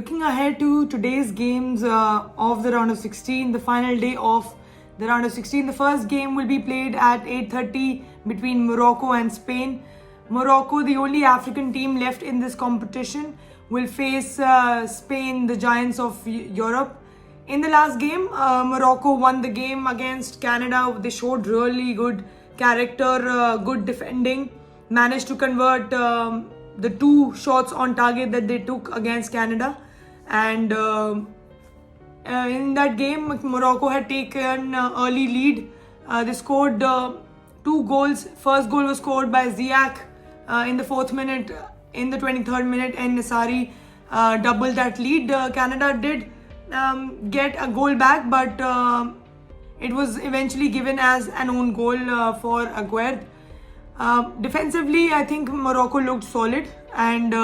Looking ahead to today's games of the round of 16, the final day of the round of 16. The first game will be played at 8:30 between Morocco and Spain. Morocco, the only African team left in this competition, will face Spain, the giants of Europe. In the last game, Morocco won the game against Canada. They showed really good character, good defending, managed to convert the two shots on target that they took against Canada. And in that game, Morocco had taken early lead. They scored two goals. First goal was scored by Ziyech in the 4th minute. In the 23rd minute, and Nasari doubled that lead. Canada did get a goal back, but it was eventually given as an own goal for Aguerd. Defensively, I think Morocco looked solid, and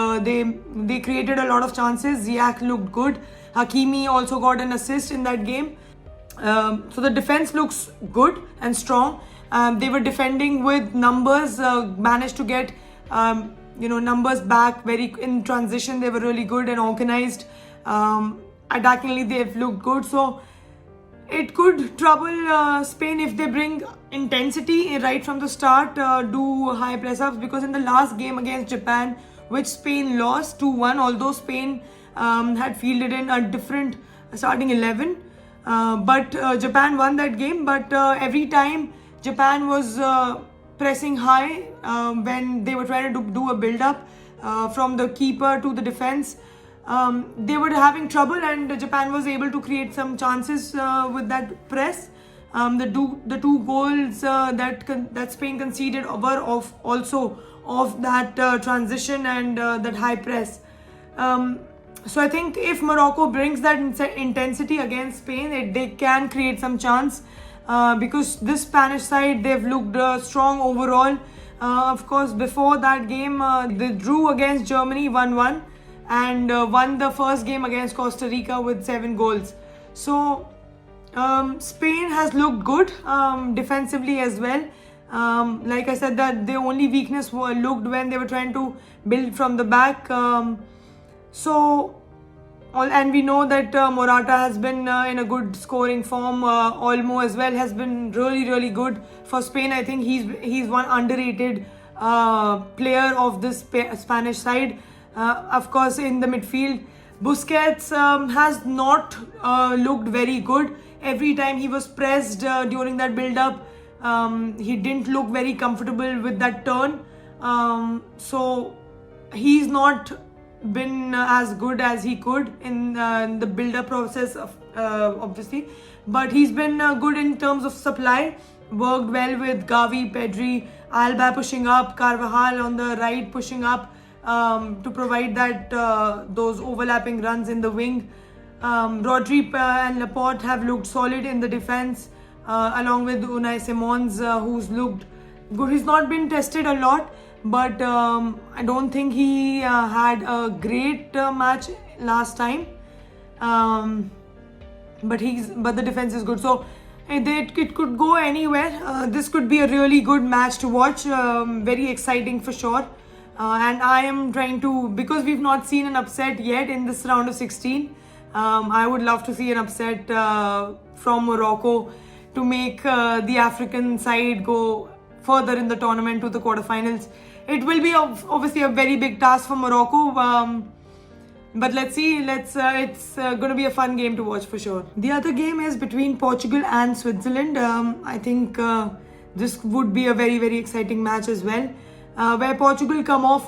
they created a lot of chances. Ziyech looked good. Hakimi also got an assist in that game. So the defense looks good and strong. They were defending with numbers, managed to get numbers back very in transition. They were really good and organized. Attackingly, they've looked good. So it could trouble Spain if they bring intensity right from the start, do high press ups, because in the last game against Japan, which Spain lost 2-1, although Spain had fielded in a different starting 11, but Japan won that game. But every time Japan was pressing high when they were trying to do a build-up from the keeper to the defense, they were having trouble, and Japan was able to create some chances with that press. The two goals that Spain conceded were also of that transition and that high press. So I think if Morocco brings that intensity against Spain, they can create some chance. Because this Spanish side, they've looked strong overall. Of course, before that game, they drew against Germany 1-1 and won the first game against Costa Rica with 7 goals. So Spain has looked good defensively as well. Like I said, that the only weakness looked when they were trying to build from the back. And we know that Morata has been in a good scoring form. Olmo as well has been really good for Spain. I think he's one underrated player of this Spanish side. Of course, in the midfield, Busquets has not looked very good. Every time he was pressed during that build-up, he didn't look very comfortable with that turn. So he's not been as good as he could in the build-up process, obviously, but he's been good in terms of supply. Worked well with Gavi, Pedri, Alba pushing up, Carvajal on the right pushing up to provide that those overlapping runs in the wing. Rodri and Laporte have looked solid in the defense, along with Unai Simons, who's looked good. He's not been tested a lot, but I don't think he had a great match last time. But the defense is good, so it could go anywhere. This could be a really good match to watch. Very exciting for sure. And I am trying to, because we've not seen an upset yet in this round of 16. I would love to see an upset from Morocco to make the African side go further in the tournament to the quarterfinals. It will be obviously a very big task for Morocco, but let's see. It's going to be a fun game to watch for sure. The other game is between Portugal and Switzerland. I think this would be a very exciting match as well, where Portugal come off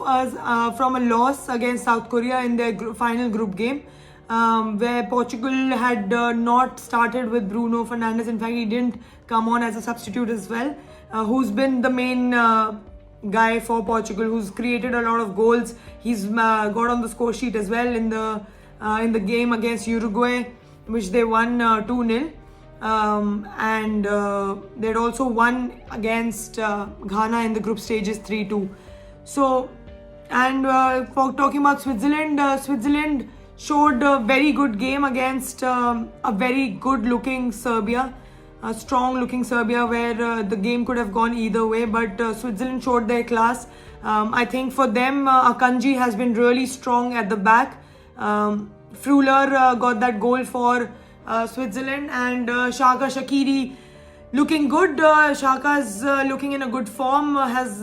from a loss against South Korea in their final group game, where Portugal had not started with Bruno Fernandes. In fact, he didn't come on as a substitute as well, who's been the main guy for Portugal, who's created a lot of goals. He's got on the score sheet as well in the game against Uruguay, which they won 2-0, and they'd also won against Ghana in the group stages 3-2. So, and for talking about Switzerland, Switzerland showed a very good game against a very good looking Serbia. A strong looking Serbia, where the game could have gone either way, but Switzerland showed their class. I think for them, Akanji has been really strong at the back. Freuler got that goal for Switzerland, and Shaka Shaqiri looking good. Shaka's looking in a good form, has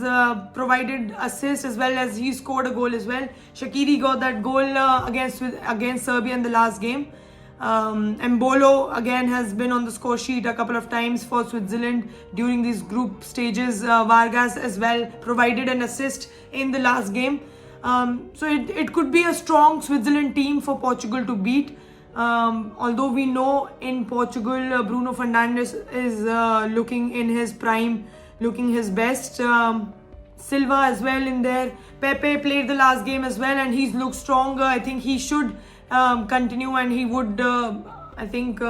provided assists as well as he scored a goal as well. Shaqiri got that goal against Serbia in the last game. Mbolo again has been on the score sheet a couple of times for Switzerland during these group stages. Vargas as well provided an assist in the last game. So it could be a strong Switzerland team for Portugal to beat. Although we know in Portugal, Bruno Fernandes is looking in his prime, looking his best. Silva as well in there. Pepe played the last game as well, and he's looked stronger. I think he should continue, and he would. I think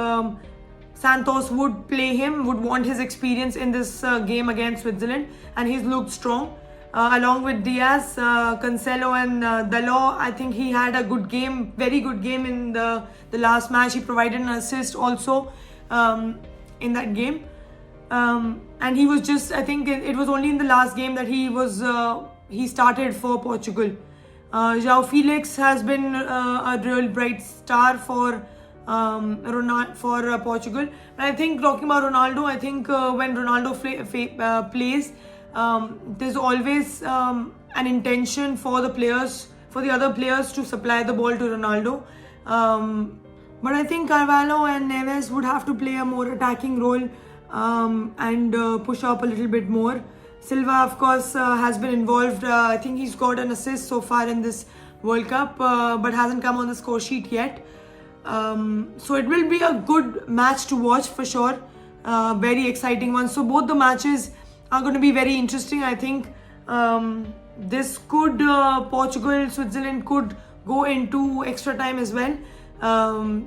Santos would play him, would want his experience in this game against Switzerland, and he's looked strong. Along with Diaz, Cancelo and Dalot, I think he had a good game, very good game in the last match. He provided an assist also in that game. And he was just, I think it was only in the last game that he started for Portugal. João Felix has been a real bright star for Portugal. And I think talking about Ronaldo, I think when Ronaldo plays, there's always an intention for the other players to supply the ball to Ronaldo. But I think Carvalho and Neves would have to play a more attacking role and push up a little bit more. Silva, of course, has been involved. I think he's got an assist so far in this World Cup, but hasn't come on the score sheet yet. So it will be a good match to watch for sure. Very exciting one. So both the matches are going to be very interesting. I think this could, Portugal, Switzerland could go into extra time as well,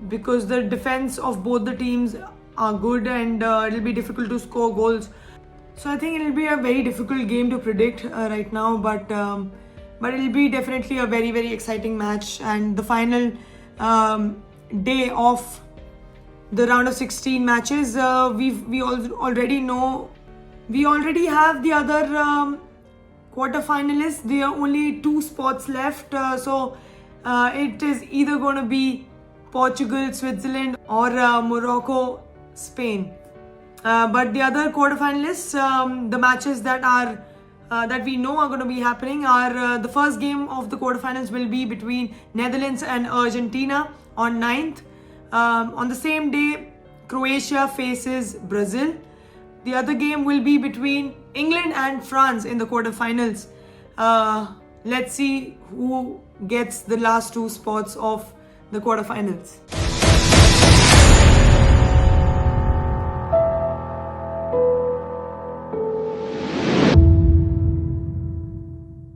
because the defense of both the teams are good, and it'll be difficult to score goals. So I think it'll be a very difficult game to predict right now, but it'll be definitely a very, very exciting match. And the final day of the round of 16 matches, we already know. We already have the other quarter finalists. There are only 2 spots left. So it is either going to be Portugal, Switzerland, or Morocco, Spain. But the other quarter finalists, the matches that we know are going to be happening are the first game of the quarterfinals will be between Netherlands and Argentina on 9th. On the same day, Croatia faces Brazil. The other game will be between England and France in the quarterfinals. Let's see who gets the last 2 spots of the quarterfinals.